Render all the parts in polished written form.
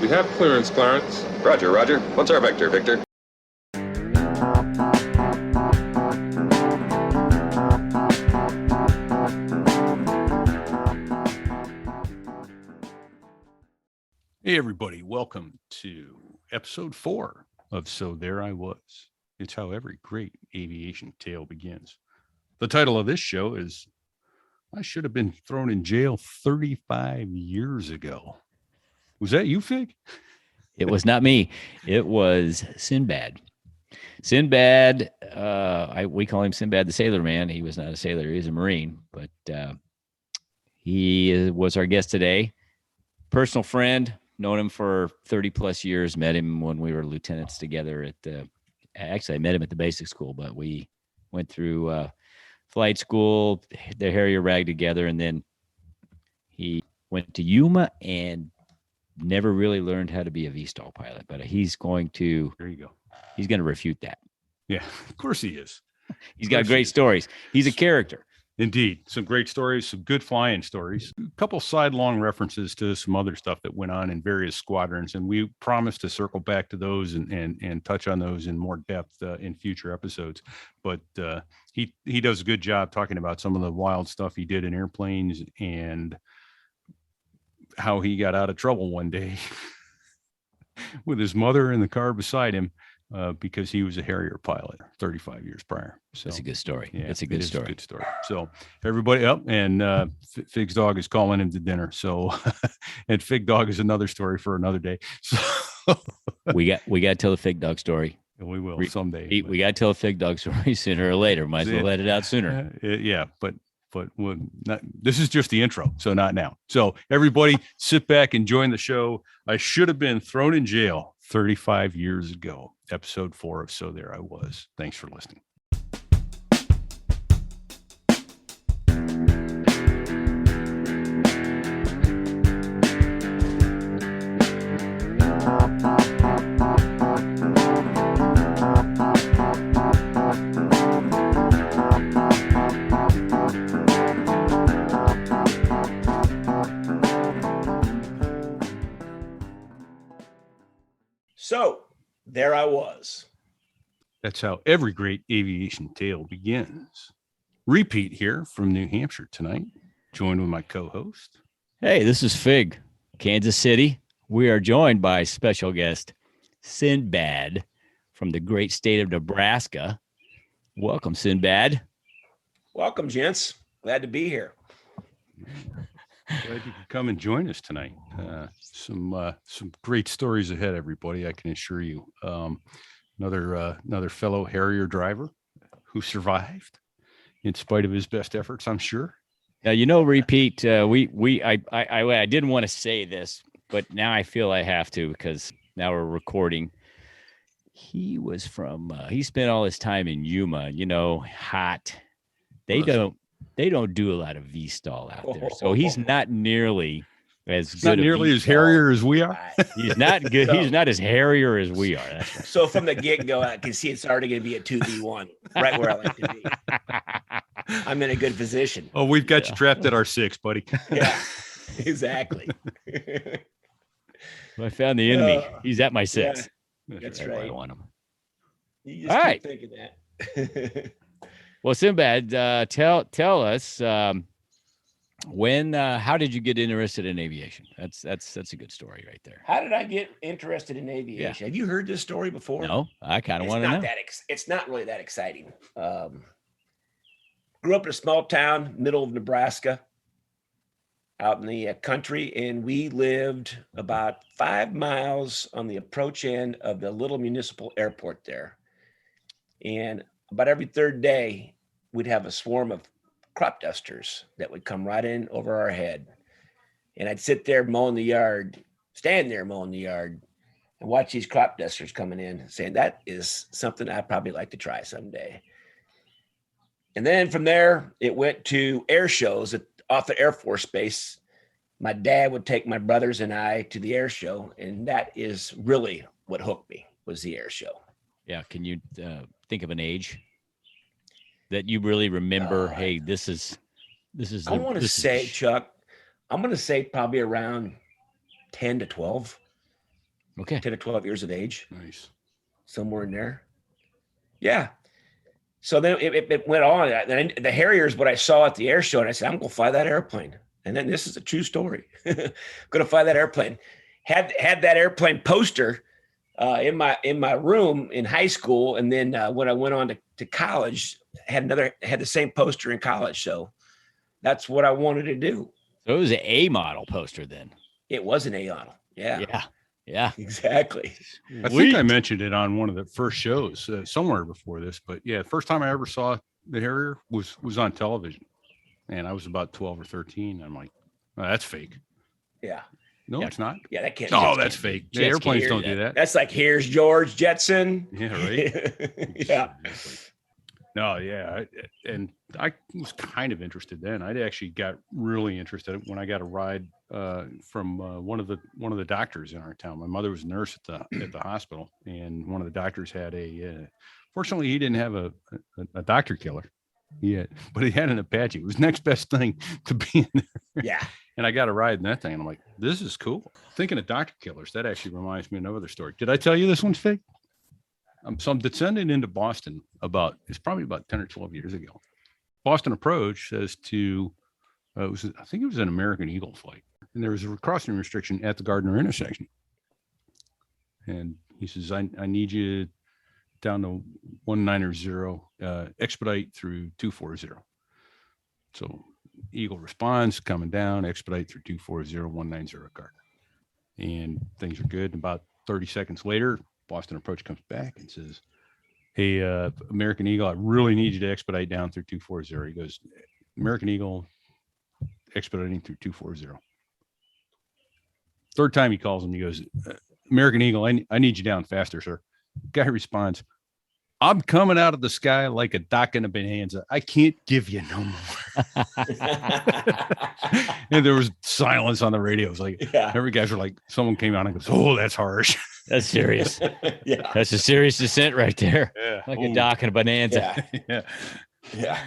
We have clearance, Clarence. Roger, Roger. What's our vector, Victor? Hey, everybody. Welcome to episode 4 of So There I Was. It's how every great aviation tale begins. The title of this show is I Should Have Been Thrown in Jail 35 years ago. Was that you, Fig? It was not me. It was Sinbad. Sinbad, we call him Sinbad the Sailor Man. He was not a sailor. He was a Marine, but he was our guest today. Personal friend, known him for 30 plus years, met him when we were lieutenants together actually I met him at the basic school, but we went through flight school, the Harrier rag together, and then he went to Yuma and never really learned how to be a VSTOL pilot, but he's going to refute that. Yeah, of course he is. He's got great stories. He's a character. Indeed. Some great stories, some good flying stories, a couple sidelong references to some other stuff that went on in various squadrons. And we promised to circle back to those and touch on those in more depth in future episodes. But he does a good job talking about some of the wild stuff he did in airplanes and how he got out of trouble one day with his mother in the car beside him. Because he was a Harrier pilot 35 years prior. So that's a good story. Yeah, that's a good story. A good story. So everybody up, and Fig's dog is calling him to dinner. So, and Fig dog is another story for another day. So we got to tell the Fig dog story. We will someday. We got to tell a Fig dog story sooner or later. Might as well let it out sooner. Yeah, but this is just the intro, so not now. So everybody sit back and join the show. I should have been thrown in jail 35 years ago. Episode 4 of So There I Was. Thanks for listening. So there I was. That's how every great aviation tale begins. Repeat here from New Hampshire tonight, joined with my co-host. Hey, this is Fig, Kansas City. We are joined by special guest Sinbad from the great state of Nebraska. Welcome, Sinbad. Welcome, gents. Glad to be here. Glad you could come and join us tonight. Some great stories ahead, everybody. I can assure you. Another fellow Harrier driver who survived in spite of his best efforts, I'm sure. Now, Repeat. I didn't want to say this, but now I feel I have to because now we're recording. He was he spent all his time in Yuma. Hot. They don't do a lot of VSTOL out there, so he's not nearly as good. Not nearly as Harrier as we are. He's not good. He's not as Harrier as we are. That's right. So from the get-go, I can see it's already going to be a 2v1, right where I like to be. I'm in a good position. Oh, we've got you trapped at our 6, buddy. Yeah, exactly. I found the enemy. He's at my 6. Yeah, that's right. I want him. You just keep thinking that. Well, Sinbad, tell us how did you get interested in aviation? That's a good story right there. How did I get interested in aviation? Yeah. Have you heard this story before? No, I kind of want to know. It's not really that exciting. Grew up in a small town, middle of Nebraska, out in the country, and we lived about 5 miles on the approach end of the little municipal airport there. And about every third day, we'd have a swarm of crop dusters that would come right in over our head. And I'd sit there mowing the yard, stand there mowing the yard, and watch these crop dusters coming in, saying, that is something I'd probably like to try someday. And then from there, it went to air shows off the Air Force Base. My dad would take my brothers and I to the air show, and that is really what hooked me, was the air show. Yeah. Can you think of an age that you really remember? Hey, this is. I want to say, Chuck, I'm going to say probably around 10 to 12. Okay. 10 or 12 years of age, Nice. somewhere in there. Yeah. So then it went on. And the Harrier is what I saw at the air show. And I said, I'm going to fly that airplane. And then this is a true story. Going to fly that airplane. Had that airplane poster in my room in high school. And then when I went on to college, had the same poster in college. So that's what I wanted to do. So it was an A model poster then. It was an A model. Yeah. Yeah. Yeah. Exactly. I think I mentioned it on one of the first shows somewhere before this, but yeah, the first time I ever saw the Harrier was on television, and I was about 12 or 13. I'm like, oh, that's fake. Yeah. No, Yeah. it's not. Yeah, that can't. Oh, that's fake. The airplanes don't do that. That's like, here's George Jetson. Yeah, right. Yeah. No, yeah, I was kind of interested then. I actually got really interested when I got a ride from one of the doctors in our town. My mother was a nurse at the hospital, and one of the doctors had fortunately he didn't have a doctor killer yet, but he had an Apache. It was next best thing to being there. Yeah. And I got a ride in that thing, and I'm like, this is cool. Thinking of doctor killers, that actually reminds me of another story. Did I tell you this one's fake? So I'm descending into Boston it's probably about 10 or 12 years ago. Boston Approach says I think it was an American Eagle flight, and there was a crossing restriction at the Gardner intersection. And he says, I need you down to 190, expedite through 240. So Eagle responds, coming down, expedite through 240, 190 Gardner. And things are good. About 30 seconds later, Boston Approach comes back and says, hey, American Eagle, I really need you to expedite down through 240. He goes, American Eagle expediting through 240. Third time he calls him, he goes, American Eagle, I need you down faster, sir. Guy responds, I'm coming out of the sky like a dock in a bonanza. I can't give you no more. And there was silence on the radio. It was like, every guys were like, someone came on and goes, oh, that's harsh. That's serious. Yeah. That's a serious descent right there. Yeah. Like a dock in a bonanza. Yeah. Yeah.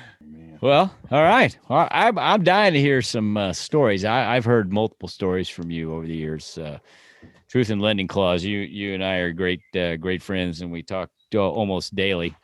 Well, all right. Well, I'm dying to hear some stories. I've heard multiple stories from you over the years. Truth in Lending Clause. You and I are great friends, and we talk almost daily.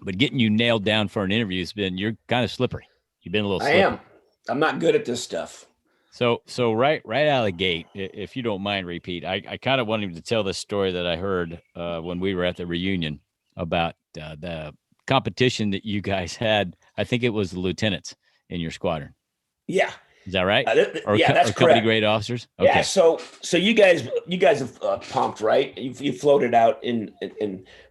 But getting you nailed down for an interview you're kind of slippery. You've been a little slippery. I am. I'm not good at this stuff. So right out of the gate, if you don't mind, Repeat, I kind of wanted to tell this story that I heard when we were at the reunion about the competition that you guys had. I think it was the lieutenants in your squadron. Yeah. Is that right? That's company correct. Grade officers. Okay. Yeah. So you guys have pumped, right? You floated out and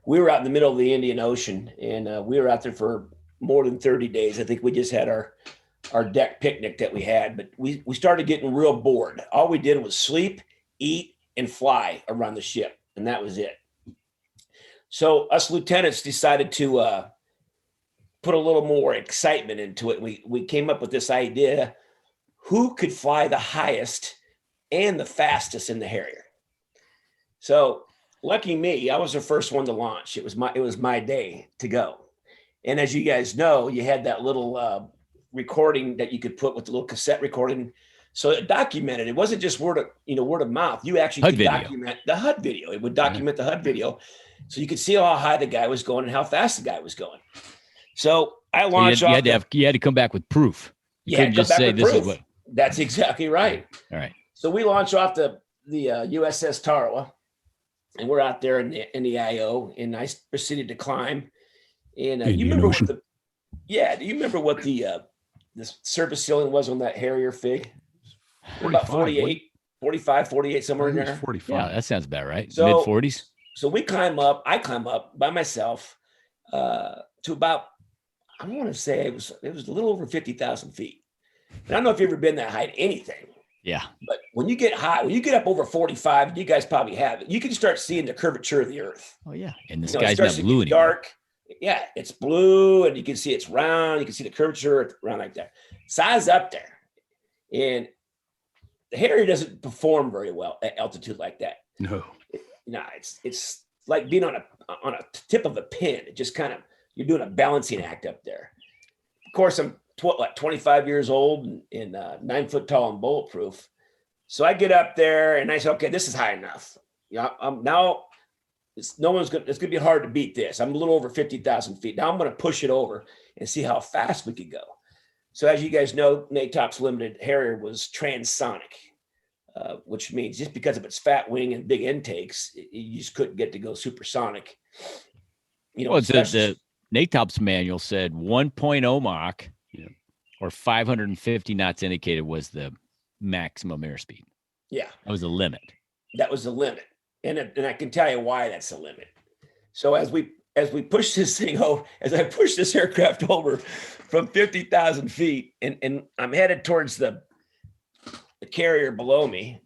we were out in the middle of the Indian Ocean, and we were out there for more than 30 days. I think we just had our deck picnic that we had, but we started getting real bored. All we did was sleep, eat, and fly around the ship, and that was it. So us lieutenants decided to put a little more excitement into it. We came up with this idea: who could fly the highest and the fastest in the Harrier? So lucky me, I was the first one to launch. It was my day to go. And as you guys know, you had that little recording that you could put with the little cassette recording. So it documented. It wasn't just word of mouth. You actually could document the HUD video. It would document the HUD video, so you could see how high the guy was going and how fast the guy was going. So I launched. You had to come back with proof. You couldn't just say this is what. That's exactly right. All right. So we launched off the USS Tarawa, and we're out there in the IO, and I proceeded to climb. And do you remember what the service ceiling was on that Harrier Fig? 45, about 48, 45, 48, somewhere in there. 45. Yeah, that sounds about right. So, mid-40s. So I climb up by myself to about, I want to say it was a little over 50,000 feet. And I don't know if you've ever been that high to anything. Yeah. But when you get up over 45, you guys probably have it. You can start seeing the curvature of the earth. Oh yeah. And the sky's not blue anymore. Dark. Yeah, it's blue, and you can see it's round. You can see the curvature around like that. Size up there. And the Harrier doesn't perform very well at altitude like that. No. It's like being on a tip of a pin. It just kind of, you're doing a balancing act up there. Of course, I'm 25 years old and 9 foot tall and bulletproof. So I get up there and I say, okay, this is high enough. Yeah, now it's going to be hard to beat this. I'm a little over 50,000 feet. Now I'm going to push it over and see how fast we could go. So as you guys know, NATOP's limited Harrier was transonic, which means just because of its fat wing and big intakes, you just couldn't get to go supersonic. You know, well, the NATOP's manual said 1.0 Mach or 550 knots indicated was the maximum airspeed. Yeah. That was the limit. That was the limit. And I can tell you why that's the limit. So as we push this thing over, as I push this aircraft over from 50,000 feet and I'm headed towards the carrier below me,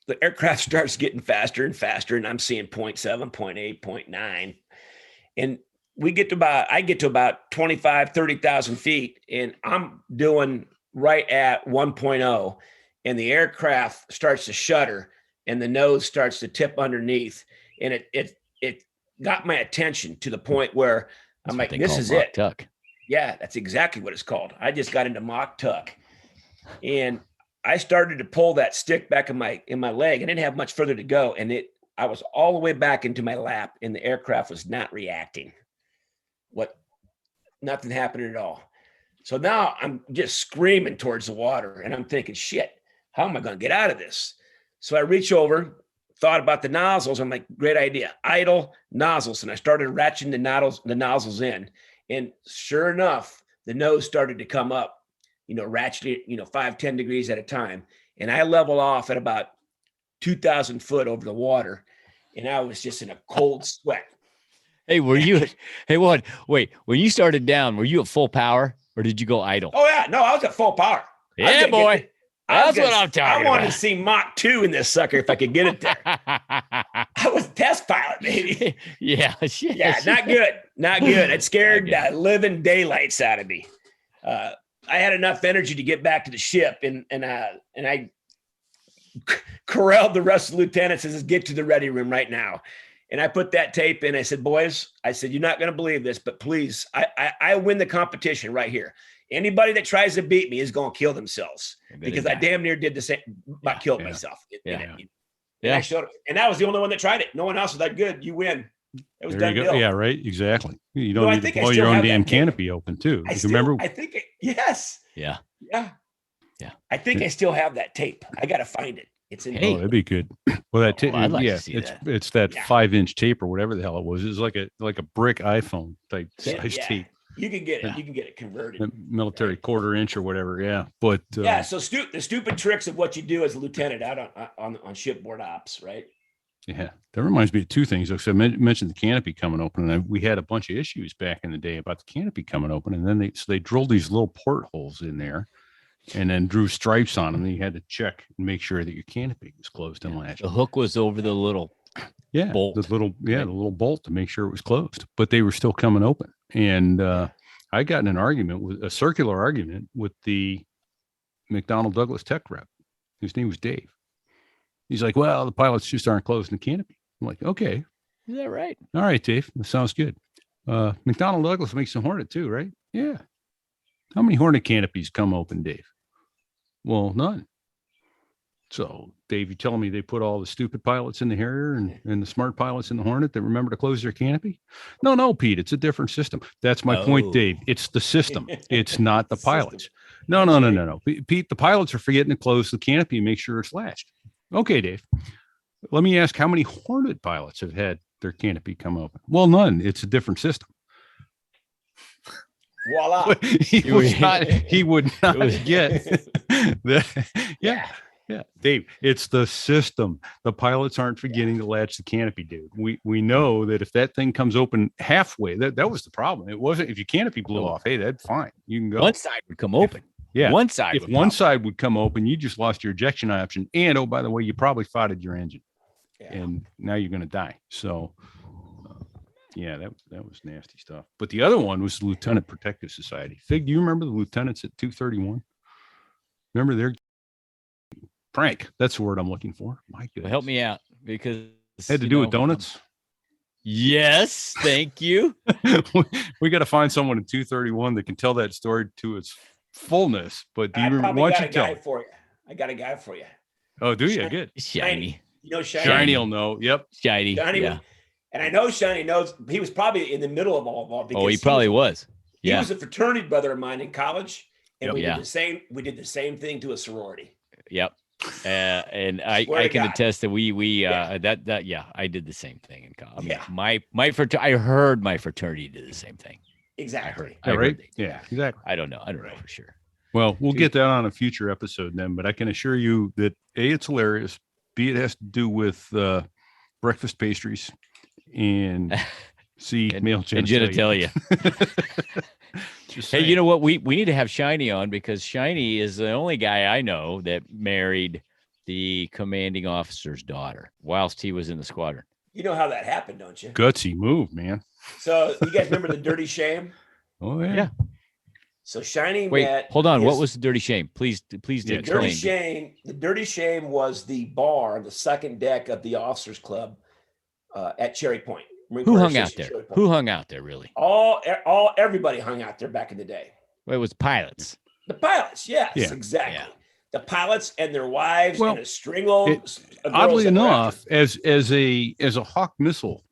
the aircraft starts getting faster and faster, and I'm seeing 0.7, 0.8, 0.9. And I get to about 25, 30,000 feet, and I'm doing right at 1.0, and the aircraft starts to shudder, and the nose starts to tip underneath, and it got my attention to the point where I'm like, this is it. Tuck. Yeah, that's exactly what it's called. I just got into mock tuck, and I started to pull that stick back in my leg. I didn't have much further to go, and I was all the way back into my lap, and the aircraft was not reacting. Nothing happening at all. So now I'm just screaming towards the water, and I'm thinking, shit, how am I going to get out of this? So I reach over, thought about the nozzles. I'm like, great idea. Idle nozzles. And I started ratcheting the nozzles in. And sure enough, the nose started to come up, ratcheting it, 5-10 degrees at a time. And I level off at about 2,000 foot over the water. And I was just in a cold sweat. Hey, when you started down, were you at full power or did you go idle? Oh yeah. No, I was at full power. Yeah, boy. That's what I'm talking about. I wanted to see Mach 2 in this sucker if I could get it there. I was a test pilot, baby. Yeah. Yeah, not good. Not good. It scared the living daylights out of me. I had enough energy to get back to the ship, and I corralled the rest of the lieutenants and said, get to the ready room right now. And I put that tape in. I said, boys, you're not going to believe this, but please, I win the competition right here. Anybody that tries to beat me is going to kill themselves because I damn near did the same. I killed myself. And I showed it. And I was the only one that tried it. No one else was that good. You win. It was done deal. Yeah, right. Exactly. You don't need to blow your own damn canopy open too. Remember? I think yes. Yeah. I think I still have that tape. I got to find it. It's in. Oh, that'd be good. Well, that tape. I'd like to see it's that 5-inch tape or whatever the hell it was. It was like a brick iPhone type size tape. You can get it. You can get it converted. Military 1/4 inch or whatever. Yeah. But so the stupid tricks of what you do as a lieutenant out on shipboard ops, right? Yeah. That reminds me of two things. So I mentioned the canopy coming open, and we had a bunch of issues back in the day about the canopy coming open. And then they drilled these little portholes in there and then drew stripes on them. And you had to check and make sure that your canopy was closed and latched. The hook was over the little bolt. The little bolt to make sure it was closed, but they were still coming open. And I got in a circular argument with the McDonnell Douglas tech rep, whose name was Dave. He's like, well, the pilots just aren't closing the canopy. I'm like, okay. Is that right? All right, Dave. That sounds good. McDonnell Douglas makes some Hornet too, right? Yeah. How many Hornet canopies come open, Dave? Well, none. So, Dave, you telling me they put all the stupid pilots in the Harrier and the smart pilots in the Hornet that remember to close their canopy? No, Pete, it's a different system. That's my point, Dave. It's the system. It's not the pilots. No. Pete, the pilots are forgetting to close the canopy and make sure it's latched. Okay, Dave. Let me ask, how many Hornet pilots have had their canopy come open? Well, none. It's a different system. Voila. He would not get that. Yeah, Dave, it's the system. The pilots aren't forgetting to latch the canopy, dude. We know that if that thing comes open halfway, that was the problem. It wasn't if your canopy blew off. Hey, that's fine. You can go. One side would come open. One side would come open, you just lost your ejection option. And oh, by the way, you probably foughted your engine, and now you're going to die. So, that was nasty stuff. But the other one was the Lieutenant Protective Society. Fig, do you remember the lieutenants at 231? Remember their prank? That's the word I'm looking for. My goodness. Help me out because it had to do with donuts. Yes, thank you. We got to find someone in 231 that can tell that story to its fullness. But do you remember? I got a guy for you. Oh, do you? Good. Shiny. You know, Shiny will know. Yep. Shiny. Shiny Yeah. and I know Shiny knows. He was probably in the middle of all because Oh, he probably was. He Yeah. was a fraternity brother of mine in college, and Yep. we Yeah. did the same. We did the same thing to a sorority. Yep. And I Swear to can God. attest that I did the same thing in college. I mean, I heard my fraternity did the same thing. Exactly. I heard right? they- Yeah, exactly. I don't know for sure. Well, we'll get that on a future episode then, but I can assure you that A, it's hilarious. B, it has to do with breakfast pastries, and C, male And genitalia. genitalia. Just Hey, saying. you know what? We need to have Shiny on because Shiny is the only guy I know that married the commanding officer's daughter whilst he was in the squadron. You know how that happened, don't you? Gutsy move, man. So you guys remember the Dirty Shame? Oh, yeah. Yeah. So Shiny Wait, met. hold on. What his- was the dirty shame? Please Yeah, explain. Dirty Shame? The Dirty Shame was the bar on the second deck of the officers' club at Cherry Point. Marine Who Corps hung out Station, there? Cherry Point. Who hung out there really? Everybody hung out there back in the day. Well, it was pilots. The pilots, yes, Yeah. exactly. Yeah. The pilots and their wives Well, and a string of girls Oddly that were enough, after. as a Hawk missile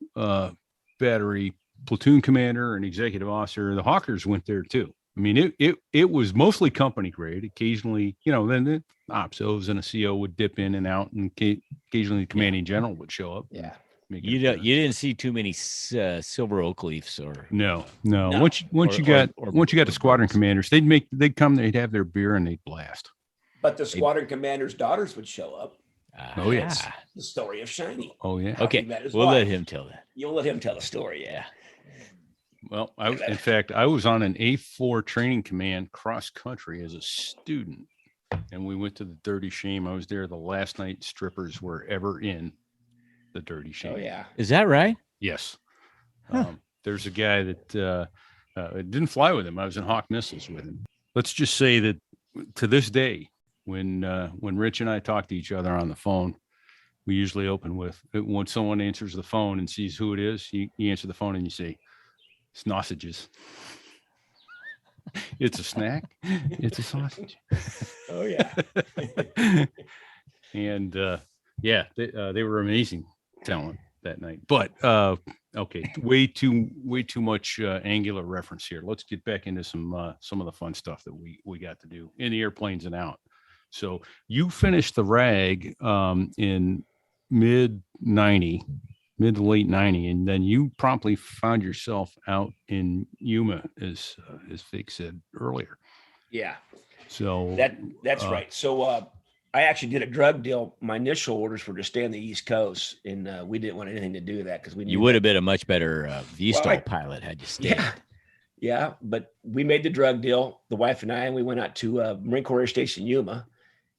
battery platoon commander and executive officer, the Hawkers went there too. I mean, it was mostly company grade. Occasionally, then the opsos and a CO would dip in and out, and occasionally the commanding general would show up. Yeah. You didn't see too many silver oak leafs or No. No. Once you got the squadron commanders, they'd come, they'd have their beer and they'd blast. But the squadron commander's daughters would show up. Oh, yes. Ah. The story of Shiny. Oh yeah. How he Okay, met his we'll let wife. him tell that. You'll let him tell the story. Yeah. Well, in fact, I was on an A4 training command cross country as a student, and we went to the Dirty Shame. I was there the last night strippers were ever in the Dirty Shame. Oh yeah. Is that right? Yes. Huh. There's a guy that didn't fly with him. I was in Hawk missiles with him. Let's just say that to this day, when Rich and I talk to each other on the phone, we usually open with, when someone answers the phone and sees who it is, you answer the phone and you say, sausages. It's a snack. It's a sausage. Oh yeah. And they were amazing talent that night. But okay, way too much angular reference here. Let's get back into some of the fun stuff that we got to do in the airplanes and out. So you finished the RAG in mid to late 90, and then you promptly found yourself out in Yuma, as Fig said earlier. Yeah. So That's right. So I actually did a drug deal. My initial orders were to stay on the East Coast, and we didn't want anything to do with that because we knew You would have been a much better VSTOL pilot had you stayed. Yeah, but we made the drug deal, the wife and I, and we went out to Marine Corps Air Station Yuma,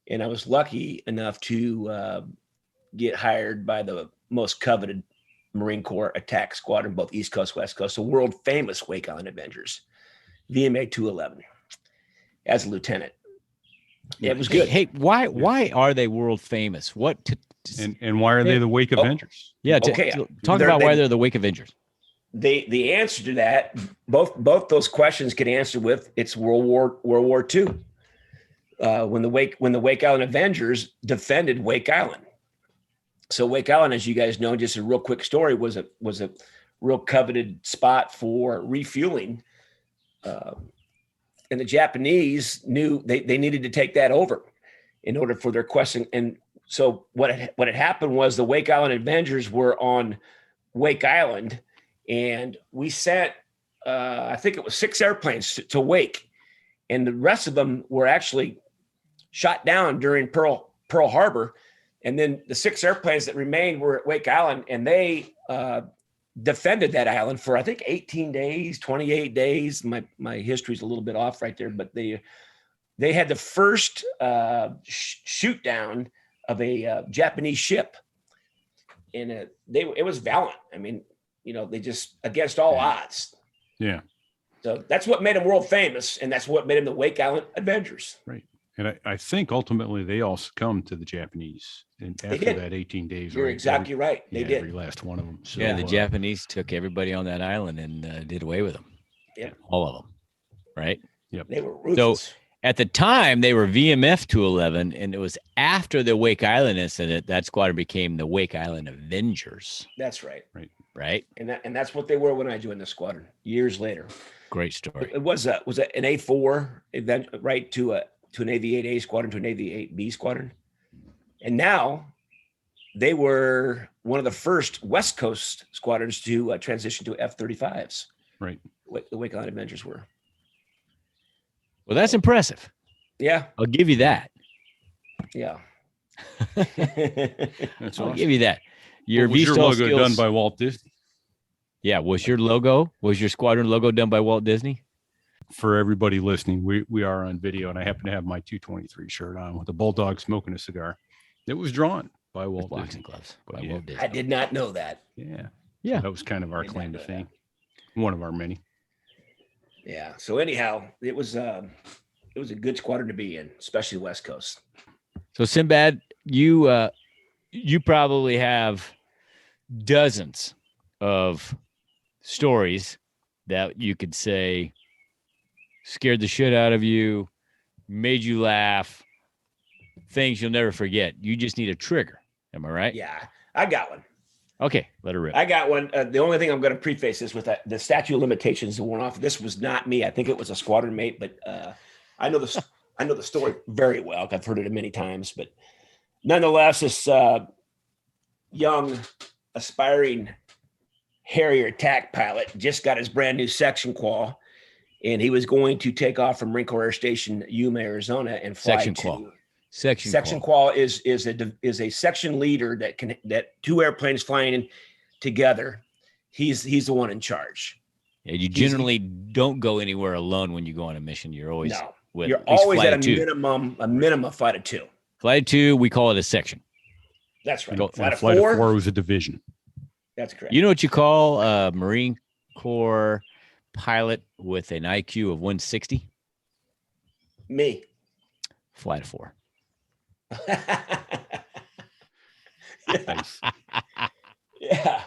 and I was lucky enough to get hired by the most coveted Marine Corps attack squadron, both East Coast, West Coast, the world famous Wake Island Avengers, VMA 211, as a lieutenant. It was good. Hey, why are they world famous? and why are they the Wake Avengers? Yeah, Okay. talk about why they're the Wake Avengers. The answer to that, both those questions get answered with it's World War II. When the Wake Island Avengers defended Wake Island. So Wake Island, as you guys know, just a real quick story, was a real coveted spot for refueling. And the Japanese knew they needed to take that over in order for their question. And so what had happened was the Wake Island Avengers were on Wake Island, and we sent I think it was 6 airplanes to Wake, and the rest of them were actually shot down during Pearl Harbor. And then the 6 airplanes that remained were at Wake Island, and they defended that island for, I think, 18 days, 28 days. My history's a little bit off right there, but they had the first shoot down of a Japanese ship, and it was valiant. I mean, they just against all odds. Yeah. So that's what made them world famous, and that's what made them the Wake Island Avengers. Right. And I think ultimately they all succumbed to the Japanese after did. that 18 days. You're exactly right. They did. Every last one of them. So, Yeah, the Japanese took everybody on that island and did away with them. Yeah. All of them. Right. Yep. They were ruthless. At the time, they were VMF 211, and it was after the Wake Island incident that squadron became the Wake Island Avengers. That's right. Right. And that's what they were when I joined the squadron years later. Great story. It was an A4 event, right, to an AV-8A squadron, to an AV-8B squadron. And now they were one of the first West Coast squadrons to transition to F-35s. Right. The Wake Island Avengers were. Well, that's impressive. Yeah. I'll give you that. Yeah. That's I'll awesome. give you that. Your Was your VSTOL logo skills, done by Walt Disney? Yeah. Was your squadron logo done by Walt Disney? For everybody listening, we are on video, and I happen to have my 223 shirt on with a bulldog smoking a cigar. It was drawn by Walt Boxing Disney. gloves But by yeah. Walt Disney. I did not know that. Yeah. Yeah. That was kind of our Did claim not to know fame. One of our many. Yeah. So anyhow, it was a good squadron to be in, especially West Coast. So Sinbad, you probably have dozens of stories that you could say scared the shit out of you, made you laugh, things you'll never forget. You just need a trigger. Am I right? Yeah, I got one. Okay, let her rip. I got one. The only thing I'm going to preface this with the statute of limitations that went off. This was not me. I think it was a squadron mate, but I know the story very well. I've heard it many times, but nonetheless, this young aspiring Harrier attack pilot just got his brand new section qual, and he was going to take off from Marine Corps Air Station Yuma, Arizona, and fly Section to qual. Section qual is a section leader that two airplanes flying together. He's the one in charge. Yeah, you generally don't go anywhere alone when you go on a mission. You're always with You're at least always flight at of a minimum of flight of two. Flight of two, we call it a section. That's right. Flight of four was a division. That's correct. You know what you call a Marine Corps pilot with an IQ of 160? Me. Flight of four. Nice. Yeah.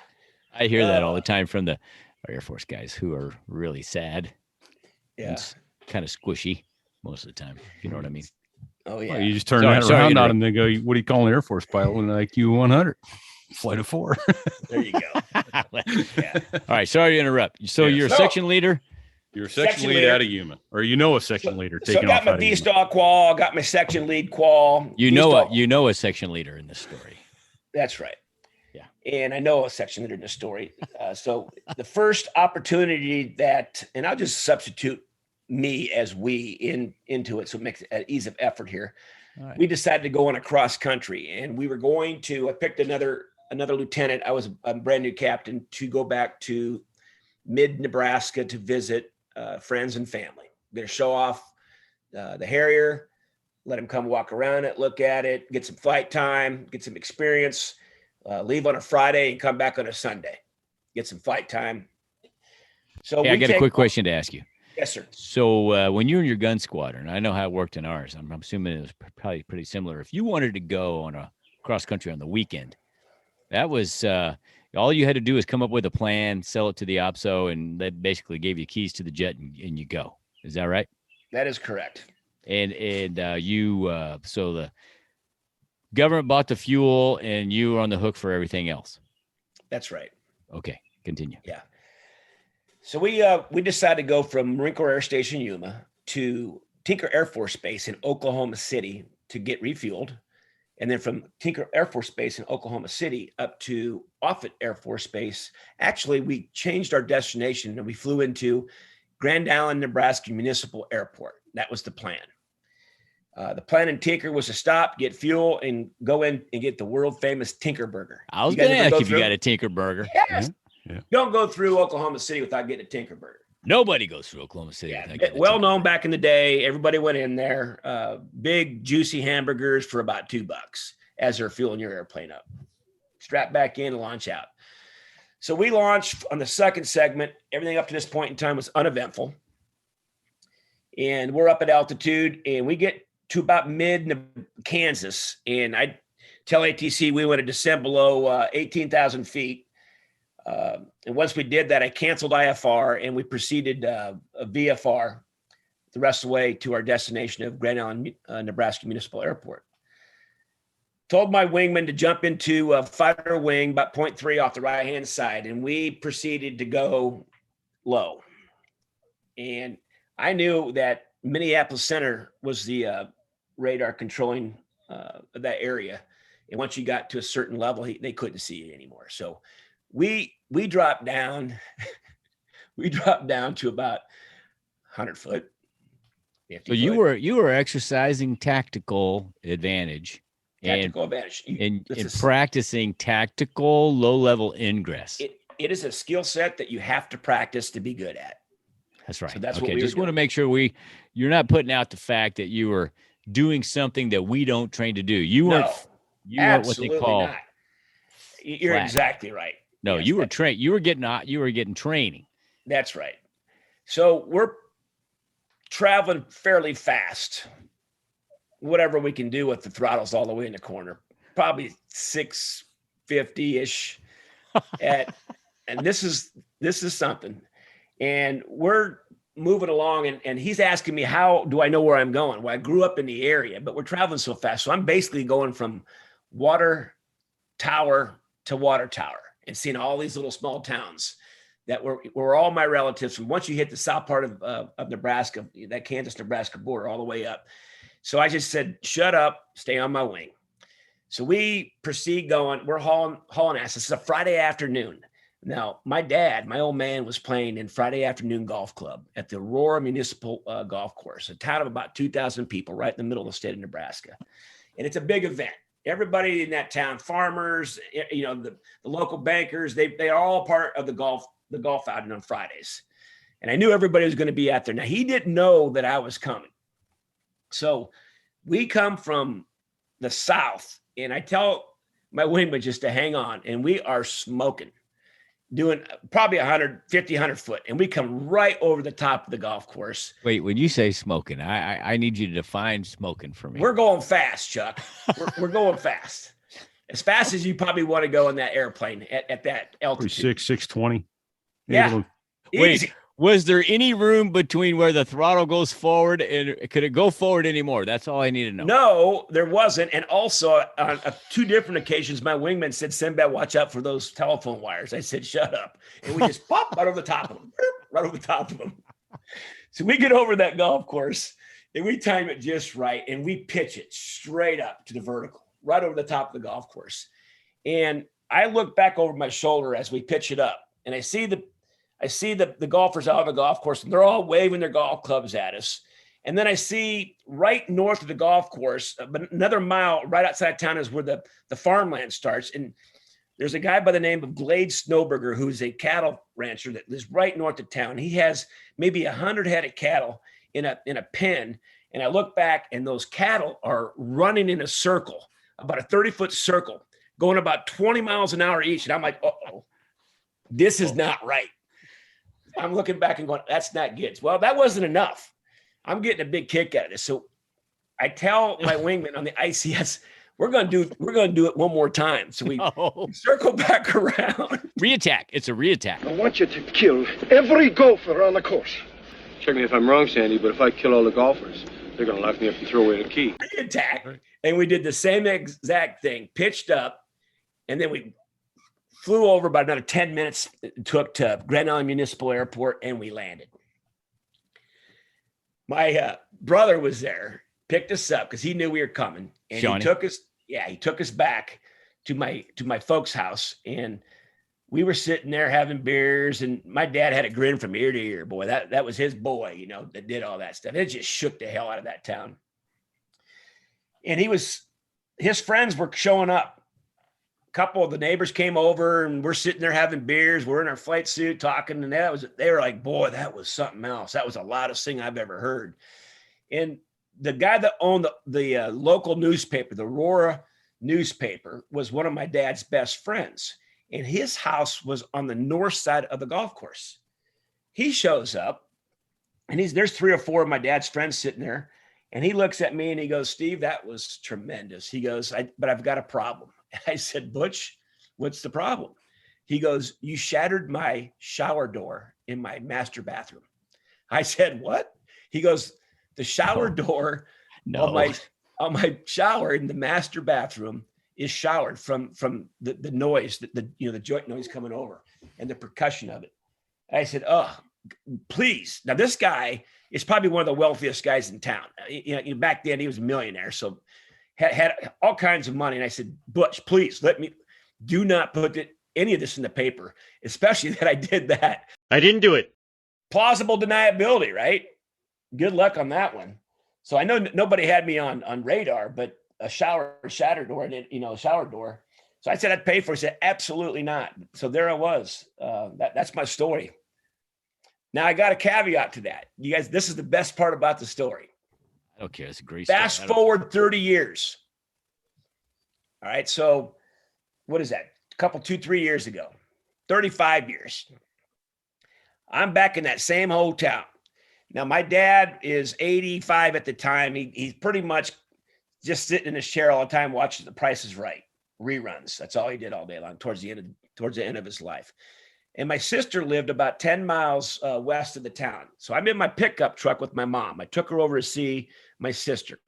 I hear that all the time from our Air Force guys who are really sad. Yeah. And kind of squishy most of the time. If you know what I mean? Oh yeah. Well, you just turn Sorry, that sorry to around on interrupt. them. They go, "What do you call an Air Force pilot with an IQ 100?" Flight of four. There you go. Yeah. All right. Sorry to interrupt. So Yeah. you're a No. section leader. You're a section Section lead leader. out of Yuma, or a section leader So I taking got off my out of Yuma. VSTOL qual, got my section lead qual. You VSTOL. know a section leader in this story. That's right. Yeah. And I know a section leader in the story. So the first opportunity and I'll just substitute me as we into it, so it makes it an ease of effort here. All right. We decided to go on a cross country, and we were going to. I picked another lieutenant. I was a brand new captain to go back to mid Nebraska to visit friends and family. Going to show off the Harrier, let him come walk around it, look at it, get some flight time, get some experience. Leave on a Friday and come back on a Sunday, get some flight time. So Hey, I got a quick question to ask you. Yes, sir. So when you're in your gun squadron, I know how it worked in ours. I'm assuming it was probably pretty similar. If you wanted to go on a cross country on the weekend, that was all you had to do is come up with a plan, sell it to the OPSO, and that basically gave you keys to the jet and you go. Is that right? That is correct. And so the government bought the fuel and you were on the hook for everything else. That's right. Okay, continue. Yeah. So we decided to go from Marine Corps Air Station Yuma to Tinker Air Force Base in Oklahoma City to get refueled. And then from Tinker Air Force Base in Oklahoma City up to Offutt Air Force Base. Actually, we changed our destination and we flew into Grand Island, Nebraska Municipal Airport. That was the plan. The plan in Tinker was to stop, get fuel, and go in and get the world famous Tinker Burger. I was You guys going to ever ask go if you through? got a Tinker Burger. Yes. Yeah. Don't go through Oklahoma City without getting a Tinker Burger. Nobody goes through Oklahoma City. Yeah, without getting a well Tinker known Burger. back in the day. Everybody went in there. Big juicy hamburgers for about $2 as they're fueling your airplane up. Strap back in and launch out. So we launched on the second segment. Everything up to this point in time was uneventful. And we're up at altitude, and we get to about mid Kansas. And I tell ATC we want to descend below 18,000 feet. And once we did that, I canceled IFR and we proceeded a VFR, the rest of the way to our destination of Grand Island, Nebraska Municipal Airport. Told my wingman to jump into a fighter wing about 0.3 off the right-hand side, and we proceeded to go low. And I knew that Minneapolis Center was the radar controlling that area. And once you got to a certain level, they couldn't see it anymore. So we dropped down. We dropped down to about 100 foot. So you were exercising tactical advantage. Tactical advantage. And practicing tactical low-level ingress. It is a skill set that you have to practice to be good at. That's right. So that's okay. What we just want to make sure you're not putting out the fact that you were doing something that we don't train to do. You weren't what they call not. You're flat. Exactly right. No, yes, you were trained. You were getting training. That's right. So we're traveling fairly fast. Whatever we can do with the throttles all the way in the corner, probably 650-ish and this is something. And we're moving along and he's asking me, how do I know where I'm going? Well, I grew up in the area, but we're traveling so fast. So I'm basically going from water tower to water tower and seeing all these little small towns that were all my relatives. And once you hit the south part of Nebraska, that Kansas-Nebraska border all the way up. So I just said, shut up, stay on my wing. So we proceed going, we're hauling ass. This is a Friday afternoon. Now, my dad, my old man, was playing in Friday afternoon golf club at the Aurora Municipal Golf Course, a town of about 2,000 people right in the middle of the state of Nebraska. And it's a big event. Everybody in that town, farmers, the local bankers, they are all part of the golf outing on Fridays. And I knew everybody was going to be out there. Now, he didn't know that I was coming. So we come from the south, and I tell my wingman just to hang on, and we are smoking, doing probably 100 foot, and we come right over the top of the golf course. Wait, when you say smoking, I need you to define smoking for me. We're going fast, Chuck. We're going fast. As fast as you probably want to go in that airplane at that altitude. 620. Yeah. Wait, was there any room between where the throttle goes forward and could it go forward anymore? That's all I need to know. No, there wasn't. And also on two different occasions, my wingman said, Sinbad, watch out for those telephone wires. I said, shut up. And we just pop right over the top of them, right over the top of them. So we get over that golf course and we time it just right. And we pitch it straight up to the vertical, right over the top of the golf course. And I look back over my shoulder as we pitch it up, and I see the golfers out of the golf course, and they're all waving their golf clubs at us. And then I see right north of the golf course, but another mile right outside town is where the farmland starts. And there's a guy by the name of Glade Snowberger, who's a cattle rancher that lives right north of town. He has maybe 100 head of cattle in a pen. And I look back, and those cattle are running in a circle, about a 30-foot circle, going about 20 miles an hour each. And I'm like, uh-oh, this is not right. I'm looking back and going, that's not good. Well, that wasn't enough. I'm getting a big kick out of this. So I tell my wingman on the ICS, we're going to do it one more time. So we circle back around. Reattack. It's a reattack. I want you to kill every golfer on the course. Check me if I'm wrong, Sandy, but if I kill all the golfers, they're going to lock me up and throw away the key. Reattack. And we did the same exact thing, pitched up, and then we flew over about another 10 minutes. It took to Grand Island Municipal Airport, and we landed. My brother was there, picked us up because he knew we were coming, and Johnny. he took us back to my folks' house, and we were sitting there having beers, and my dad had a grin from ear to ear. Boy, that was his boy, that did all that stuff. It just shook the hell out of that town. And his friends were showing up. A couple of the neighbors came over, and we're sitting there having beers. We're in our flight suit talking, and they were like, boy, that was something else. That was the loudest thing I've ever heard. And the guy that owned the local newspaper, the Aurora newspaper, was one of my dad's best friends. And his house was on the north side of the golf course. He shows up, and there's 3 or 4 of my dad's friends sitting there. And he looks at me and he goes, Steve, that was tremendous. He goes, but I've got a problem. I said, Butch, what's the problem? He goes, you shattered my shower door in my master bathroom. I said, what? He goes, The shower door No. on my shower in the master bathroom is showered from the noise, the joint noise coming over and the percussion of it. I said, oh, please. Now this guy is probably one of the wealthiest guys in town. Back then he was a millionaire, so had all kinds of money. And I said, Butch, please do not put any of this in the paper, especially that I did that. I didn't do it. Plausible deniability, right? Good luck on that one. So I know nobody had me on radar, but a shower door, and shower door. So I said I'd pay for it. He said, absolutely not. So there I was. That's my story. Now I got a caveat to that. You guys, this is the best part about the story. I don't care. It's a great Fast forward 30 years. All right. So what is that? A couple, 2-3 years ago, 35 years. I'm back in that same hometown. Now my dad is 85 at the time. He's pretty much just sitting in his chair all the time, watching The Price is Right reruns. That's all he did all day long towards the end of his life. And my sister lived about 10 miles west of the town. So I'm in my pickup truck with my mom. I took her over to see my sister.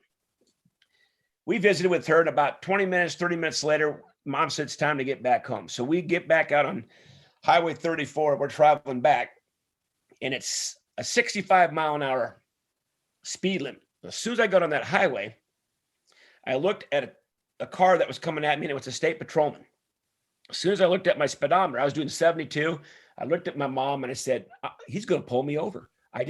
We visited with her, and about 20 minutes, 30 minutes later, Mom said it's time to get back home. So we get back out on Highway 34. We're traveling back, and it's a 65-mile-an-hour speed limit. As soon as I got on that highway, I looked at a car that was coming at me, and it was a state patrolman. As soon as I looked at my speedometer, I was doing 72. I looked at my mom and I said, he's going to pull me over. I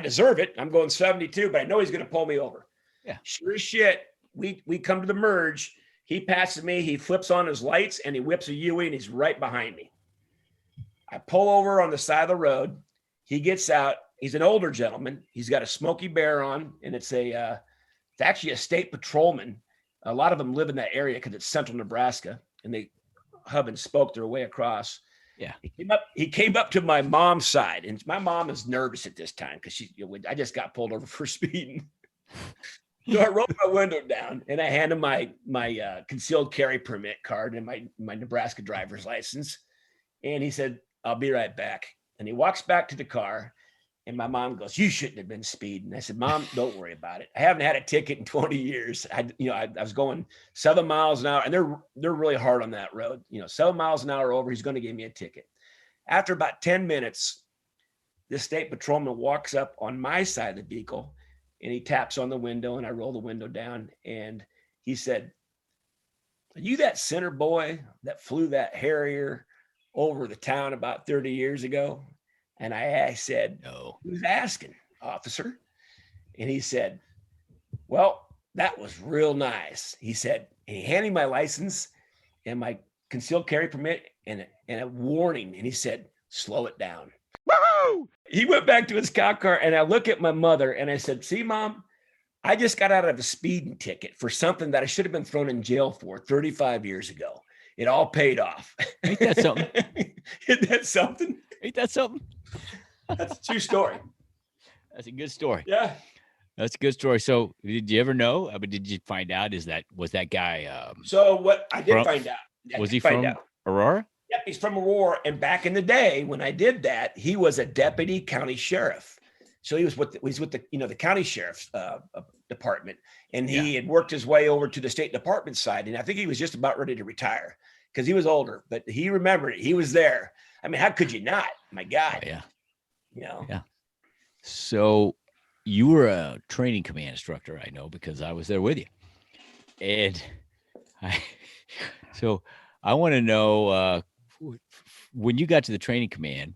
deserve it. I'm going 72, but I know he's going to pull me over. Yeah. Sure as shit. We come to the merge. He passes me. He flips on his lights and he whips a UE and he's right behind me. I pull over on the side of the road. He gets out. He's an older gentleman. He's got a Smokey Bear on, and it's actually a state patrolman. A lot of them live in that area because it's central Nebraska, and they hub and spoke their way across. Yeah. He came up to my mom's side, and my mom is nervous at this time because I just got pulled over for speeding. So I rolled my window down and I handed my concealed carry permit card and my Nebraska driver's license. And he said, I'll be right back. And he walks back to the car, and my mom goes, you shouldn't have been speeding. I said, Mom, don't worry about it. I haven't had a ticket in 20 years. I was going 7 miles an hour, and they're really hard on that road. 7 miles an hour over, he's going to give me a ticket. After about 10 minutes, this state patrolman walks up on my side of the vehicle, and he taps on the window, and I roll the window down, and he said, are you that center boy that flew that Harrier over the town about 30 years ago? And I said, no. Who's asking, officer? And he said, well, that was real nice. He said, and he handed me my license and my concealed carry permit and a warning. And he said, slow it down. Woo! He went back to his cop car, and I look at my mother and I said, see, Mom, I just got out of a speeding ticket for something that I should have been thrown in jail for 35 years ago. It all paid off. Ain't that something? Isn't that something? Ain't that something? That's a true story. That's a good story. Yeah. That's a good story. So did you ever know? I mean, did you find out? Was that guy? So what I did find out. Was he from Aurora? Yep, he's from Aurora. And back in the day when I did that, he was a deputy county sheriff. So he was with the county sheriff's department, and he had worked his way over to the state department side. And I think he was just about ready to retire because he was older, but he remembered it. He was there. I mean, how could you not? My God. Oh, yeah. Yeah. So you were a training command instructor, I know, because I was there with you. And I want to know, when you got to the training command,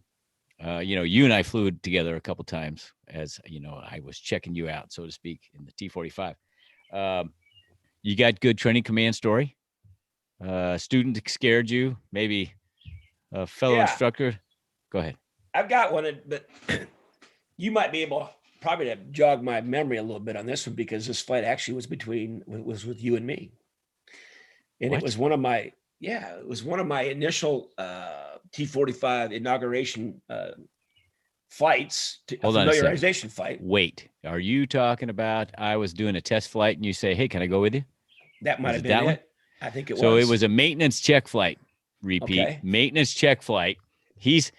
you and I flew together a couple of times as, I was checking you out, so to speak, in the T-45. You got good training command story? Student scared you? Maybe a fellow instructor? Go ahead. I've got one, but you might be able probably to jog my memory a little bit on this one, because this flight actually was with you and me. And What? It was one of my initial T-45 inauguration flights, Hold on a second. familiarization flight. Wait, are you talking about I was doing a test flight and you say, hey, can I go with you? That might Was have it been that one? it. I think it was. So it was a maintenance check flight. Repeat. Okay. Maintenance check flight. He's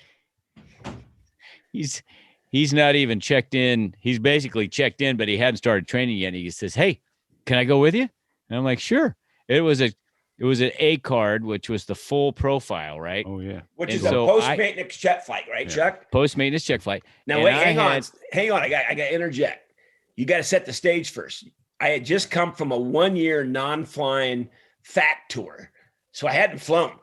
he's not even checked in. He's basically checked in, but he hadn't started training yet. And he says, "Hey, can I go with you?" And I'm like, "Sure." It was an A card, which was the full profile, right? Oh yeah. Which And is a so post-maintenance check flight, right, Chuck? Post-maintenance check flight. Now, And wait, I hang had- on. I got to interject. You got to set the stage first. I had just come from a 1-year non-flying fact tour. So I hadn't flown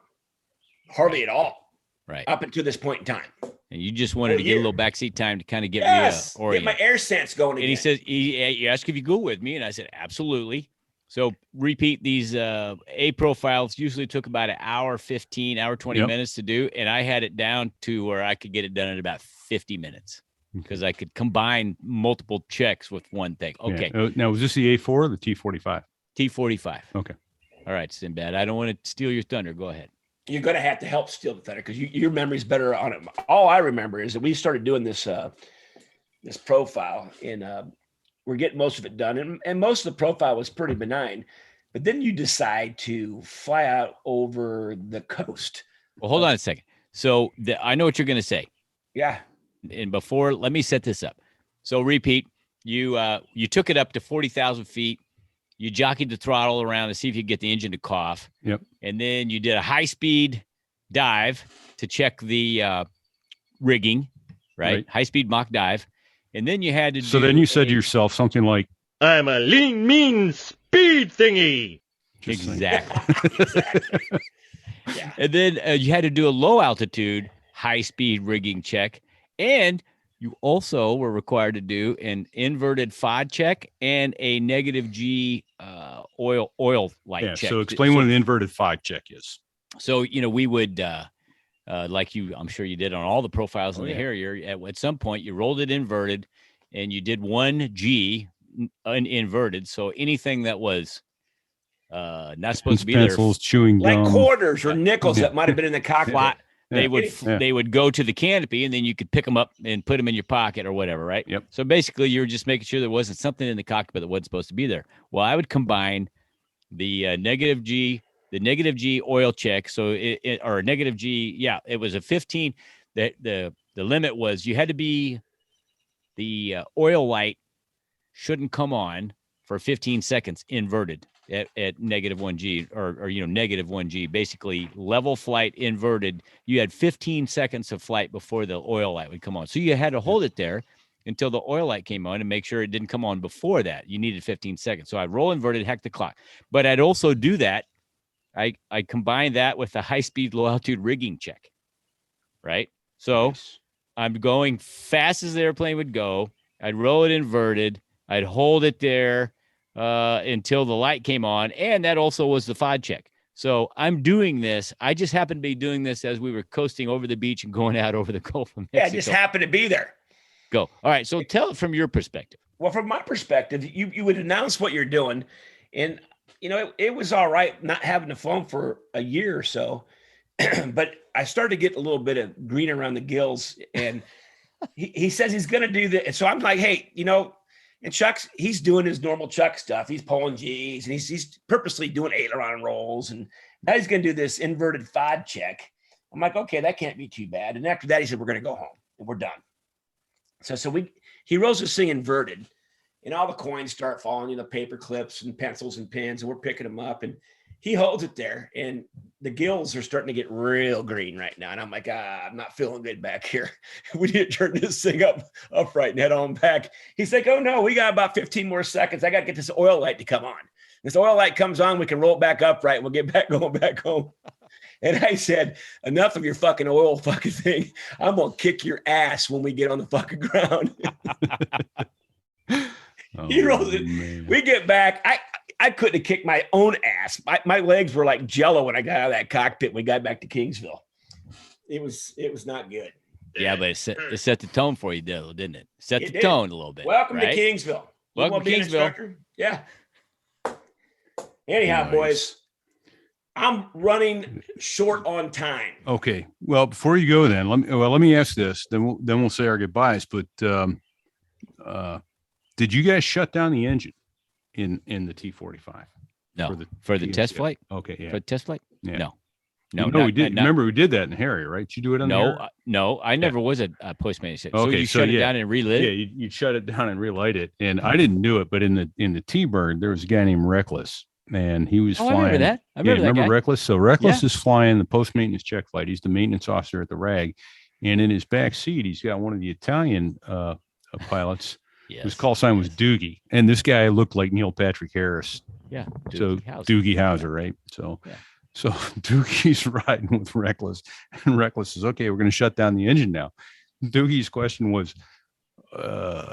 hardly at all Right. up until this point in time. And you just wanted Oh, to get a yeah. little backseat time to kind of get Yes, me oriented. get my air sense going again. And he says, he asked if you go with me. And I said, absolutely. So repeat these A profiles usually took about an hour, 15, hour, 20 Yep. minutes to do. And I had it down to where I could get it done in about 50 minutes because I could combine multiple checks with one thing. Okay. Yeah. Now, was this the A4 or the T45? T45. Okay. All right, Sinbad. I don't want to steal your thunder. Go ahead. You're going to have to help steal the thunder because your memory's better on it. All I remember is that we started doing this this profile and we're getting most of it done. And most of the profile was pretty benign. But then you decide to fly out over the coast. Well, hold on a second. So I know what you're going to say. Yeah. And before, let me set this up. So repeat, you took it up to 40,000 feet. You jockeyed the throttle around to see if you could get the engine to cough. Yep. And then you did a high-speed dive to check the rigging, right? High-speed mock dive. And then you had to So then you said to yourself something like, I'm a lean, mean speed thingy. Exactly. Exactly. Yeah. And then you had to do a low-altitude high-speed rigging check. And you also were required to do an inverted FOD check and a negative G oil light check. So explain what an inverted FOD check is. So, we would, like I'm sure you did on all the profiles in the Harrier, at some point you rolled it inverted and you did 1G inverted. So anything that was not supposed to be pencils, chewing gum. Like quarters or nickels that might have been in the cockpit. They would go to the canopy and then you could pick them up and put them in your pocket or whatever, right? Yep. So basically you were just making sure there wasn't something in the cockpit that wasn't supposed to be there. Well, I would combine the negative G oil check. So or negative G. Yeah, it was a 15. The limit was you had to be the oil light shouldn't come on for 15 seconds inverted at negative 1G or negative 1G, basically level flight inverted. You had 15 seconds of flight before the oil light would come on. So you had to hold it there until the oil light came on and make sure it didn't come on before that. You needed 15 seconds. So I'd roll inverted, heck the clock. But I'd also do that. I combined that with a high-speed, low-altitude rigging check, right? So I'm going fast as the airplane would go. I'd roll it inverted. I'd hold it there until the light came on, and that also was the FOD check. So I'm doing this. I just happened to be doing this as we were coasting over the beach and going out over the Gulf of Mexico. Yeah, just happened to be there. Go. All right, so tell it from your perspective. Well, from my perspective, you would announce what you're doing, and it was all right not having to flown for a year or so, but I started to get a little bit of green around the gills, and he says he's going to do that. And so I'm like, hey, and Chuck's, he's doing his normal Chuck stuff. He's pulling G's and he's purposely doing aileron rolls. And now he's going to do this inverted FOD check. I'm like, okay, that can't be too bad. And after that, he said, we're going to go home and we're done. So he rolls this thing inverted and all the coins start falling, paper clips and pencils and pens, and we're picking them up. And he holds it there and the gills are starting to get real green right now. And I'm like, I'm not feeling good back here. We need to turn this thing upright and head on back. He's like, oh no, we got about 15 more seconds. I got to get this oil light to come on. This oil light comes on, we can roll it back upright. We'll get back going back home. And I said, enough of your fucking oil fucking thing. I'm going to kick your ass when we get on the fucking ground. He rolls it. Man. We get back. I couldn't have kicked my own ass. My legs were like jello when I got out of that cockpit. When we got back to Kingsville. It was not good. Yeah, but it set the tone for you, didn't it? Set the tone a little bit. Welcome right? to Kingsville. Welcome to Kingsville. Yeah. Anyhow, boys, I'm running short on time. Okay. Well, before you go, then let me ask this. Then we'll say our goodbyes. But did you guys shut down the engine in the T-45? No, for the test flight. Okay, yeah. For the test flight, yeah. No. No, we did. Remember, we did that in Harry, right? Did you do it on the Harry? No, I never was a postman. So Okay, you shut it down and relit Yeah, it? you'd shut it down and relight it. And I didn't do it, but in the T-Bird, there was a guy named Reckless, and he was flying. I remember that. I remember that guy. Reckless? So Reckless is flying the post-maintenance check flight. He's the maintenance officer at the RAG. And in his back seat, he's got one of the Italian pilots whose call sign was Doogie. And this guy looked like Neil Patrick Harris. Yeah. Doogie Howser, right? So Doogie's riding with Reckless, and Reckless says, okay, we're going to shut down the engine now. Doogie's question was,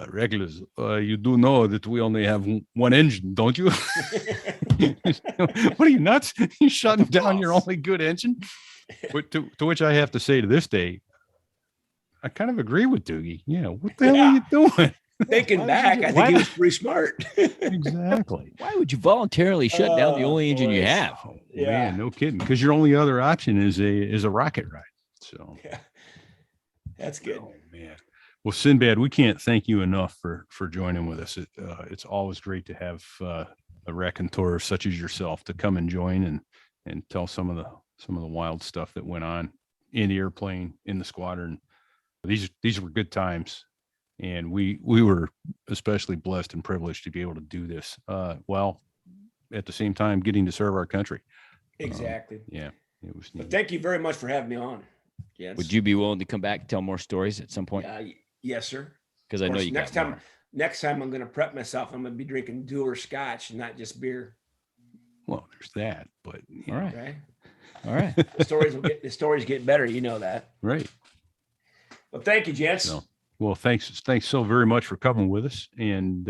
Reckless, you do know that we only have one engine, don't you? What are you, nuts? You shutting down your only good engine? But to which I have to say to this day, I kind of agree with Doogie. Yeah, what the hell are you doing? Thinking back, I think he was pretty smart. Exactly. Why would you voluntarily shut down the only engine you have? Oh, man, no kidding. Because your only other option is a rocket ride. So that's good. Oh man. Well, Sinbad, we can't thank you enough for joining with us. It's always great to have a raconteur such as yourself to come and join and tell some of the wild stuff that went on in the airplane, in the squadron. These were good times. And we were especially blessed and privileged to be able to do this while at the same time getting to serve our country. Exactly. It was neat. But thank you very much for having me on. Yes. Would you be willing to come back and tell more stories at some point? Yes, sir. Because I know you next got time. more. Next time I'm going to prep myself. I'm going to be drinking Dewar Scotch and not just beer. Well, there's that, but all right. Right? All right. The stories get better. You know that. Right. Well, thank you, gents. So, well, thanks so very much for coming with us. And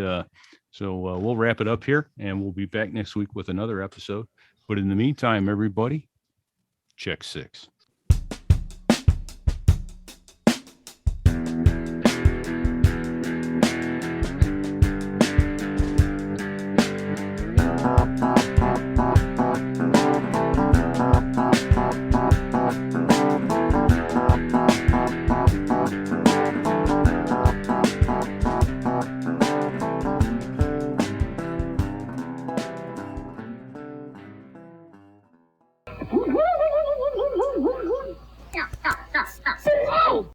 so we'll wrap it up here, and we'll be back next week with another episode. But in the meantime, everybody, check 6. Oh,